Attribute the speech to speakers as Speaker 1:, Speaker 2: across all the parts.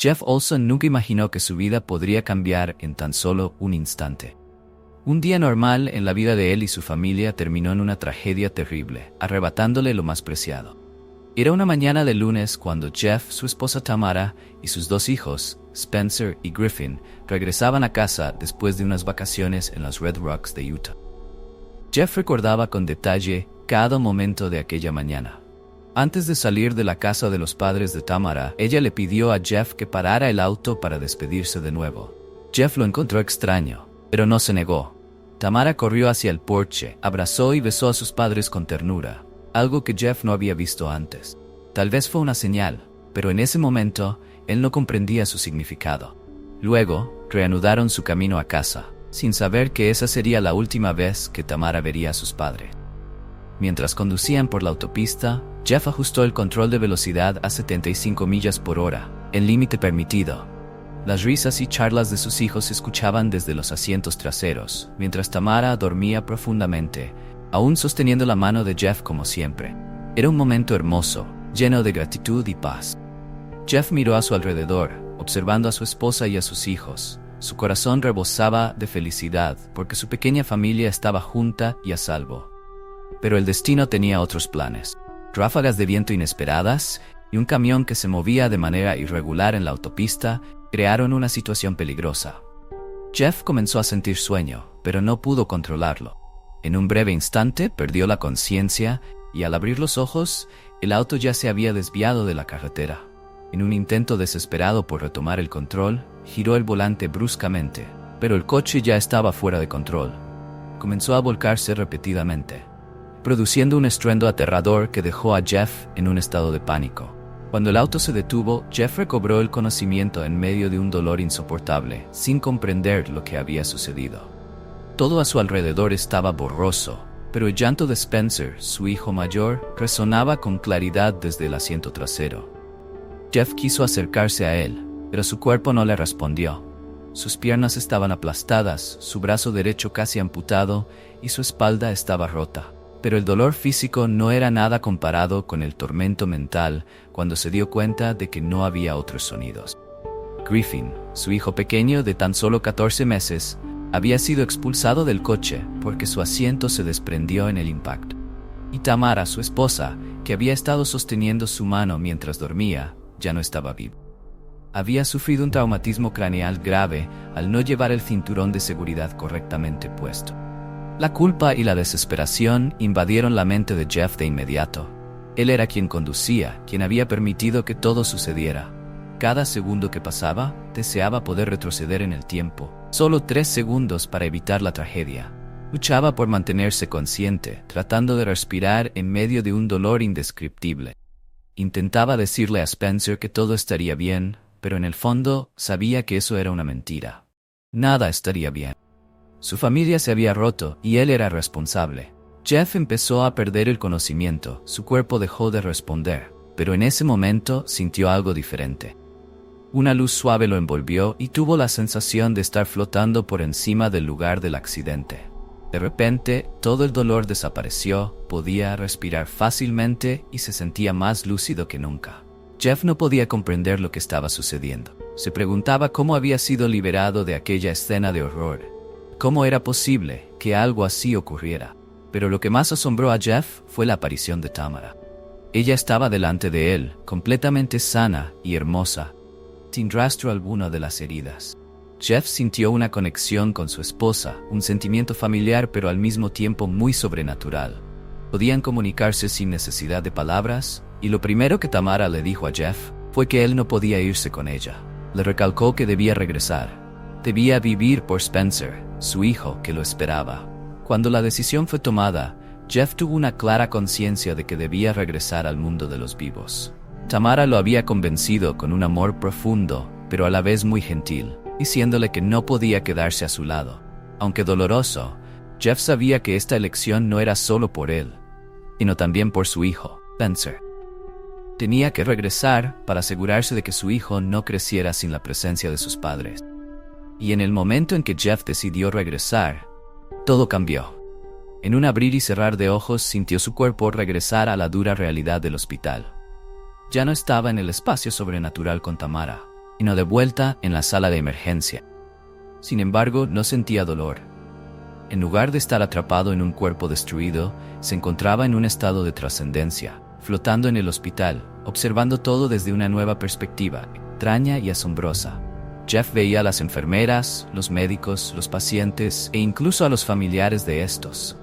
Speaker 1: Jeff Olson nunca imaginó que su vida podría cambiar en tan solo un instante. Un día normal en la vida de él y su familia terminó en una tragedia terrible, arrebatándole lo más preciado. Era una mañana de lunes cuando Jeff, su esposa Tamara y sus dos hijos, Spencer y Griffin, regresaban a casa después de unas vacaciones en las Red Rocks de Utah. Jeff recordaba con detalle cada momento de aquella mañana. Antes de salir de la casa de los padres de Tamara, ella le pidió a Jeff que parara el auto para despedirse de nuevo. Jeff lo encontró extraño, pero no se negó. Tamara corrió hacia el porche, abrazó y besó a sus padres con ternura, algo que Jeff no había visto antes. Tal vez fue una señal, pero en ese momento, él no comprendía su significado. Luego, reanudaron su camino a casa, sin saber que esa sería la última vez que Tamara vería a sus padres. Mientras conducían por la autopista, Jeff ajustó el control de velocidad a 75 millas por hora, el límite permitido. Las risas y charlas de sus hijos se escuchaban desde los asientos traseros, mientras Tamara dormía profundamente, aún sosteniendo la mano de Jeff como siempre. Era un momento hermoso, lleno de gratitud y paz. Jeff miró a su alrededor, observando a su esposa y a sus hijos. Su corazón rebosaba de felicidad porque su pequeña familia estaba junta y a salvo. Pero el destino tenía otros planes. Ráfagas de viento inesperadas y un camión que se movía de manera irregular en la autopista crearon una situación peligrosa. Jeff comenzó a sentir sueño, pero no pudo controlarlo. En un breve instante perdió la conciencia y al abrir los ojos, el auto ya se había desviado de la carretera. En un intento desesperado por retomar el control, giró el volante bruscamente, pero el coche ya estaba fuera de control. Comenzó a volcarse repetidamente, produciendo un estruendo aterrador que dejó a Jeff en un estado de pánico. Cuando el auto se detuvo, Jeff recobró el conocimiento en medio de un dolor insoportable, sin comprender lo que había sucedido. Todo a su alrededor estaba borroso, pero el llanto de Spencer, su hijo mayor, resonaba con claridad desde el asiento trasero. Jeff quiso acercarse a él, pero su cuerpo no le respondió. Sus piernas estaban aplastadas, su brazo derecho casi amputado y su espalda estaba rota. Pero el dolor físico no era nada comparado con el tormento mental cuando se dio cuenta de que no había otros sonidos. Griffin, su hijo pequeño de tan solo 14 meses, había sido expulsado del coche porque su asiento se desprendió en el impacto. Y Tamara, su esposa, que había estado sosteniendo su mano mientras dormía, ya no estaba viva. Había sufrido un traumatismo craneal grave al no llevar el cinturón de seguridad correctamente puesto. La culpa y la desesperación invadieron la mente de Jeff de inmediato. Él era quien conducía, quien había permitido que todo sucediera. Cada segundo que pasaba, deseaba poder retroceder en el tiempo. Solo 3 segundos para evitar la tragedia. Luchaba por mantenerse consciente, tratando de respirar en medio de un dolor indescriptible. Intentaba decirle a Spencer que todo estaría bien, pero en el fondo sabía que eso era una mentira. Nada estaría bien. Su familia se había roto y él era responsable. Jeff empezó a perder el conocimiento, su cuerpo dejó de responder, pero en ese momento sintió algo diferente. Una luz suave lo envolvió y tuvo la sensación de estar flotando por encima del lugar del accidente. De repente, todo el dolor desapareció, podía respirar fácilmente y se sentía más lúcido que nunca. Jeff no podía comprender lo que estaba sucediendo. Se preguntaba cómo había sido liberado de aquella escena de horror. ¿Cómo era posible que algo así ocurriera? Pero lo que más asombró a Jeff fue la aparición de Tamara. Ella estaba delante de él, completamente sana y hermosa, sin rastro alguno de las heridas. Jeff sintió una conexión con su esposa, un sentimiento familiar pero al mismo tiempo muy sobrenatural. Podían comunicarse sin necesidad de palabras, y lo primero que Tamara le dijo a Jeff fue que él no podía irse con ella. Le recalcó que debía regresar. Debía vivir por Spencer, su hijo, que lo esperaba. Cuando la decisión fue tomada, Jeff tuvo una clara conciencia de que debía regresar al mundo de los vivos. Tamara lo había convencido con un amor profundo, pero a la vez muy gentil, diciéndole que no podía quedarse a su lado. Aunque doloroso, Jeff sabía que esta elección no era solo por él, sino también por su hijo, Spencer. Tenía que regresar para asegurarse de que su hijo no creciera sin la presencia de sus padres. Y en el momento en que Jeff decidió regresar, todo cambió. En un abrir y cerrar de ojos sintió su cuerpo regresar a la dura realidad del hospital. Ya no estaba en el espacio sobrenatural con Tamara. sino de vuelta en la sala de emergencia. Sin embargo, no sentía dolor. En lugar de estar atrapado en un cuerpo destruido, se encontraba en un estado de trascendencia, flotando en el hospital, observando todo desde una nueva perspectiva, extraña y asombrosa. Jeff veía a las enfermeras, los médicos, los pacientes e incluso a los familiares de estos.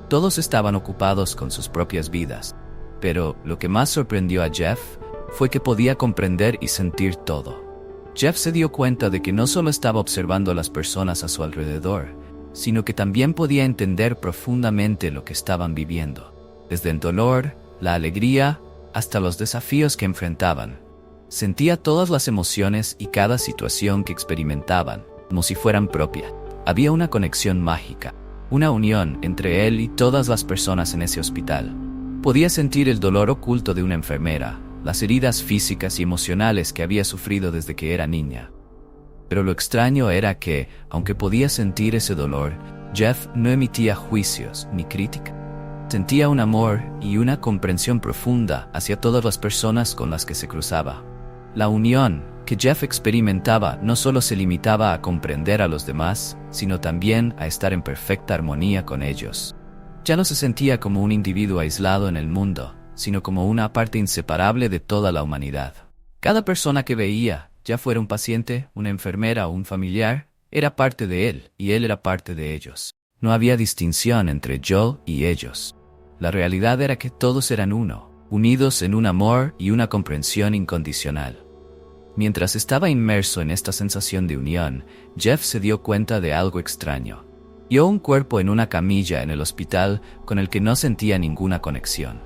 Speaker 1: Todos estaban ocupados con sus propias vidas, pero lo que más sorprendió a Jeff fue que podía comprender y sentir todo. Jeff se dio cuenta de que no solo estaba observando a las personas a su alrededor, sino que también podía entender profundamente lo que estaban viviendo, desde el dolor, la alegría, hasta los desafíos que enfrentaban. Sentía todas las emociones y cada situación que experimentaban, como si fueran propias. Había una conexión mágica, una unión entre él y todas las personas en ese hospital. Podía sentir el dolor oculto de una enfermera, las heridas físicas y emocionales que había sufrido desde que era niña. Pero lo extraño era que, aunque podía sentir ese dolor, Jeff no emitía juicios ni crítica. Sentía un amor y una comprensión profunda hacia todas las personas con las que se cruzaba. La unión que Jeff experimentaba no solo se limitaba a comprender a los demás, sino también a estar en perfecta armonía con ellos. Ya no se sentía como un individuo aislado en el mundo, sino como una parte inseparable de toda la humanidad. Cada persona que veía, ya fuera un paciente, una enfermera o un familiar, era parte de él y él era parte de ellos. No había distinción entre yo y ellos. La realidad era que todos eran uno, unidos en un amor y una comprensión incondicional. Mientras estaba inmerso en esta sensación de unión, Jeff se dio cuenta de algo extraño. Vio un cuerpo en una camilla en el hospital con el que no sentía ninguna conexión.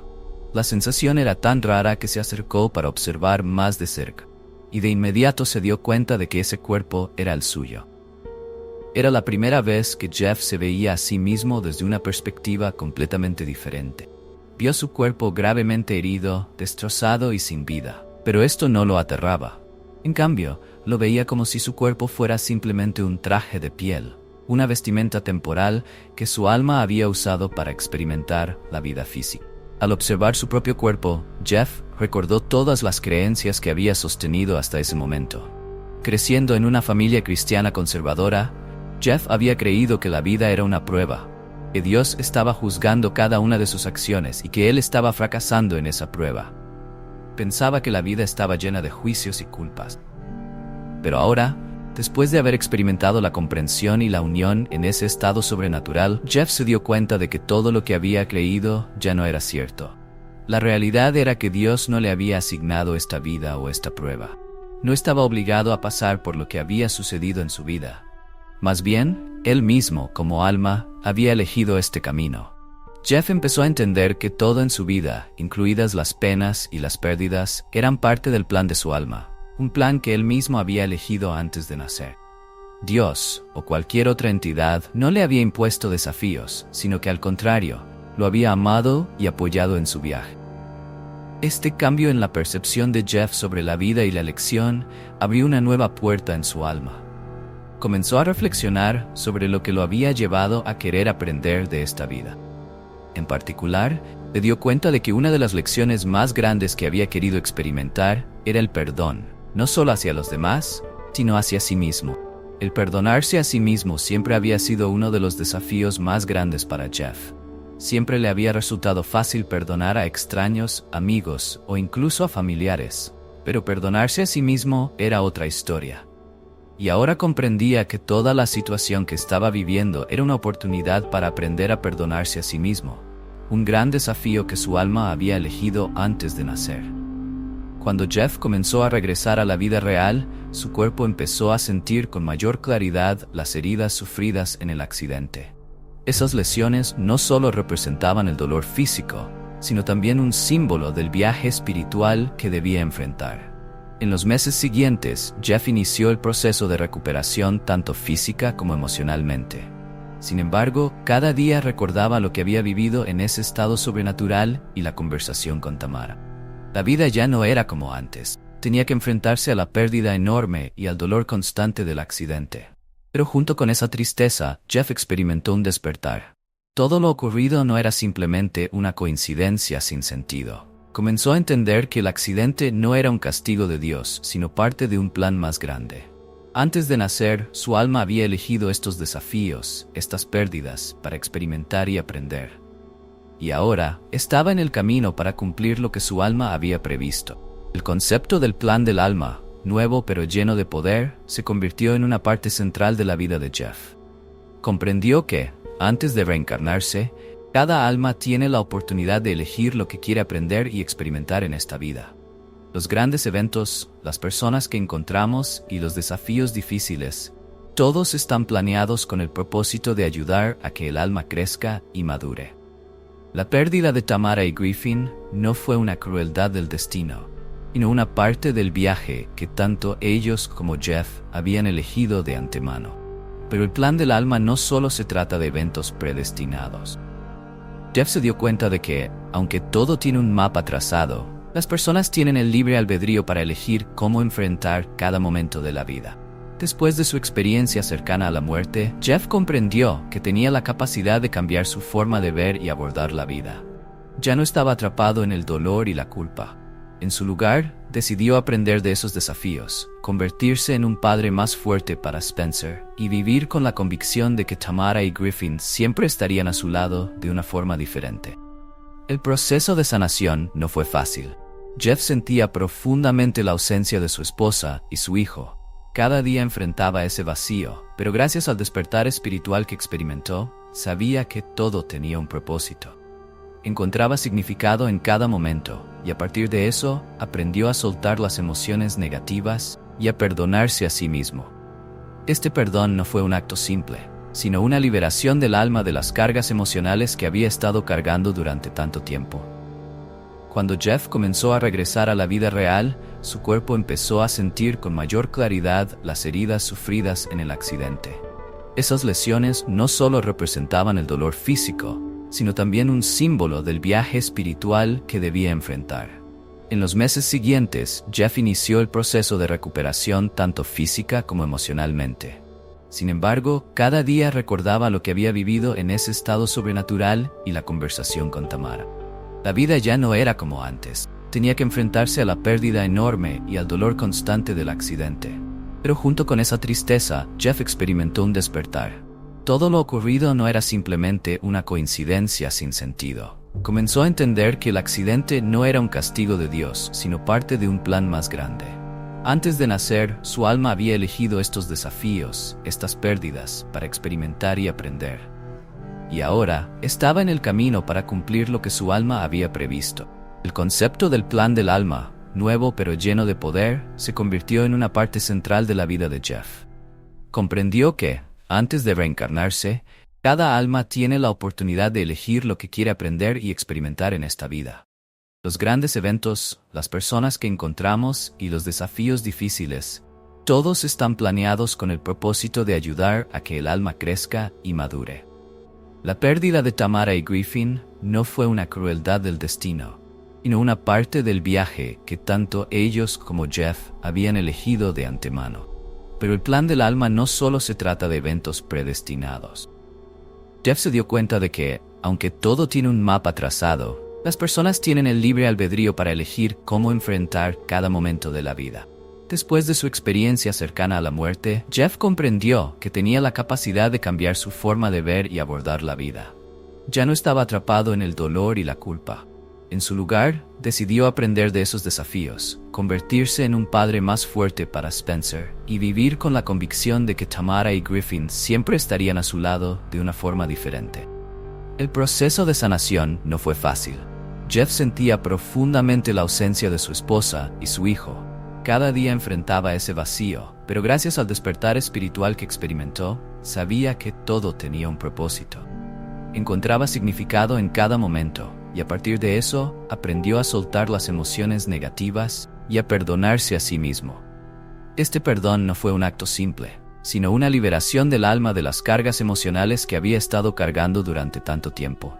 Speaker 1: La sensación era tan rara que se acercó para observar más de cerca, y de inmediato se dio cuenta de que ese cuerpo era el suyo. Era la primera vez que Jeff se veía a sí mismo desde una perspectiva completamente diferente. Vio su cuerpo gravemente herido, destrozado y sin vida, pero esto no lo aterraba. En cambio, lo veía como si su cuerpo fuera simplemente un traje de piel, una vestimenta temporal que su alma había usado para experimentar la vida física. Al observar su propio cuerpo, Jeff recordó todas las creencias que había sostenido hasta ese momento. Creciendo en una familia cristiana conservadora, Jeff había creído que la vida era una prueba, que Dios estaba juzgando cada una de sus acciones y que él estaba fracasando en esa prueba. Pensaba que la vida estaba llena de juicios y culpas. Pero ahora, después de haber experimentado la comprensión y la unión en ese estado sobrenatural, Jeff se dio cuenta de que todo lo que había creído ya no era cierto. La realidad era que Dios no le había asignado esta vida o esta prueba. No estaba obligado a pasar por lo que había sucedido en su vida. Más bien, él mismo, como alma, había elegido este camino. Jeff empezó a entender que todo en su vida, incluidas las penas y las pérdidas, eran parte del plan de su alma, un plan que él mismo había elegido antes de nacer. Dios, o cualquier otra entidad, no le había impuesto desafíos, sino que al contrario, lo había amado y apoyado en su viaje. Este cambio en la percepción de Jeff sobre la vida y la elección abrió una nueva puerta en su alma. Comenzó a reflexionar sobre lo que lo había llevado a querer aprender de esta vida. En particular, se dio cuenta de que una de las lecciones más grandes que había querido experimentar era el perdón, no solo hacia los demás, sino hacia sí mismo. El perdonarse a sí mismo siempre había sido uno de los desafíos más grandes para Jeff. Siempre le había resultado fácil perdonar a extraños, amigos o incluso a familiares, pero perdonarse a sí mismo era otra historia. Y ahora comprendía que toda la situación que estaba viviendo era una oportunidad para aprender a perdonarse a sí mismo, un gran desafío que su alma había elegido antes de nacer. Cuando Jeff comenzó a regresar a la vida real, su cuerpo empezó a sentir con mayor claridad las heridas sufridas en el accidente. Esas lesiones no solo representaban el dolor físico, sino también un símbolo del viaje espiritual que debía enfrentar. En los meses siguientes, Jeff inició el proceso de recuperación tanto física como emocionalmente. Sin embargo, cada día recordaba lo que había vivido en ese estado sobrenatural y la conversación con Tamara. La vida ya no era como antes. Tenía que enfrentarse a la pérdida enorme y al dolor constante del accidente. Pero junto con esa tristeza, Jeff experimentó un despertar. Todo lo ocurrido no era simplemente una coincidencia sin sentido. Comenzó a entender que el accidente no era un castigo de Dios, sino parte de un plan más grande. Antes de nacer, su alma había elegido estos desafíos, estas pérdidas, para experimentar y aprender. Y ahora, estaba en el camino para cumplir lo que su alma había previsto. El concepto del plan del alma, nuevo pero lleno de poder, se convirtió en una parte central de la vida de Jeff. Comprendió que, antes de reencarnarse, cada alma tiene la oportunidad de elegir lo que quiere aprender y experimentar en esta vida. Los grandes eventos, las personas que encontramos y los desafíos difíciles, todos están planeados con el propósito de ayudar a que el alma crezca y madure. La pérdida de Tamara y Griffin no fue una crueldad del destino, sino una parte del viaje que tanto ellos como Jeff habían elegido de antemano. Pero el plan del alma no solo se trata de eventos predestinados. Jeff se dio cuenta de que, aunque todo tiene un mapa trazado, las personas tienen el libre albedrío para elegir cómo enfrentar cada momento de la vida. Después de su experiencia cercana a la muerte, Jeff comprendió que tenía la capacidad de cambiar su forma de ver y abordar la vida. Ya no estaba atrapado en el dolor y la culpa. En su lugar, decidió aprender de esos desafíos, convertirse en un padre más fuerte para Spencer y vivir con la convicción de que Tamara y Griffin siempre estarían a su lado de una forma diferente. El proceso de sanación no fue fácil. Jeff sentía profundamente la ausencia de su esposa y su hijo. Cada día enfrentaba ese vacío, pero gracias al despertar espiritual que experimentó, sabía que todo tenía un propósito. Encontraba significado en cada momento, y a partir de eso, aprendió a soltar las emociones negativas y a perdonarse a sí mismo. Este perdón no fue un acto simple, sino una liberación del alma de las cargas emocionales que había estado cargando durante tanto tiempo. Cuando Jeff comenzó a regresar a la vida real, su cuerpo empezó a sentir con mayor claridad las heridas sufridas en el accidente. Esas lesiones no solo representaban el dolor físico, sino también un símbolo del viaje espiritual que debía enfrentar. En los meses siguientes, Jeff inició el proceso de recuperación tanto física como emocionalmente. Sin embargo, cada día recordaba lo que había vivido en ese estado sobrenatural y la conversación con Tamara. La vida ya no era como antes. Tenía que enfrentarse a la pérdida enorme y al dolor constante del accidente. Pero junto con esa tristeza, Jeff experimentó un despertar. Todo lo ocurrido no era simplemente una coincidencia sin sentido. Comenzó a entender que el accidente no era un castigo de Dios, sino parte de un plan más grande. Antes de nacer, su alma había elegido estos desafíos, estas pérdidas, para experimentar y aprender. Y ahora, estaba en el camino para cumplir lo que su alma había previsto. El concepto del plan del alma, nuevo pero lleno de poder, se convirtió en una parte central de la vida de Jeff. Comprendió que, antes de reencarnarse, cada alma tiene la oportunidad de elegir lo que quiere aprender y experimentar en esta vida. Los grandes eventos, las personas que encontramos y los desafíos difíciles, todos están planeados con el propósito de ayudar a que el alma crezca y madure. La pérdida de Tamara y Griffin no fue una crueldad del destino, sino una parte del viaje que tanto ellos como Jeff habían elegido de antemano. Pero el plan del alma no solo se trata de eventos predestinados. Jeff se dio cuenta de que, aunque todo tiene un mapa trazado, las personas tienen el libre albedrío para elegir cómo enfrentar cada momento de la vida. Después de su experiencia cercana a la muerte, Jeff comprendió que tenía la capacidad de cambiar su forma de ver y abordar la vida. Ya no estaba atrapado en el dolor y la culpa. En su lugar, decidió aprender de esos desafíos, convertirse en un padre más fuerte para Spencer y vivir con la convicción de que Tamara y Griffin siempre estarían a su lado de una forma diferente. El proceso de sanación no fue fácil. Jeff sentía profundamente la ausencia de su esposa y su hijo. Cada día enfrentaba ese vacío, pero gracias al despertar espiritual que experimentó, sabía que todo tenía un propósito. Encontraba significado en cada momento, y a partir de eso, aprendió a soltar las emociones negativas y a perdonarse a sí mismo. Este perdón no fue un acto simple, sino una liberación del alma de las cargas emocionales que había estado cargando durante tanto tiempo.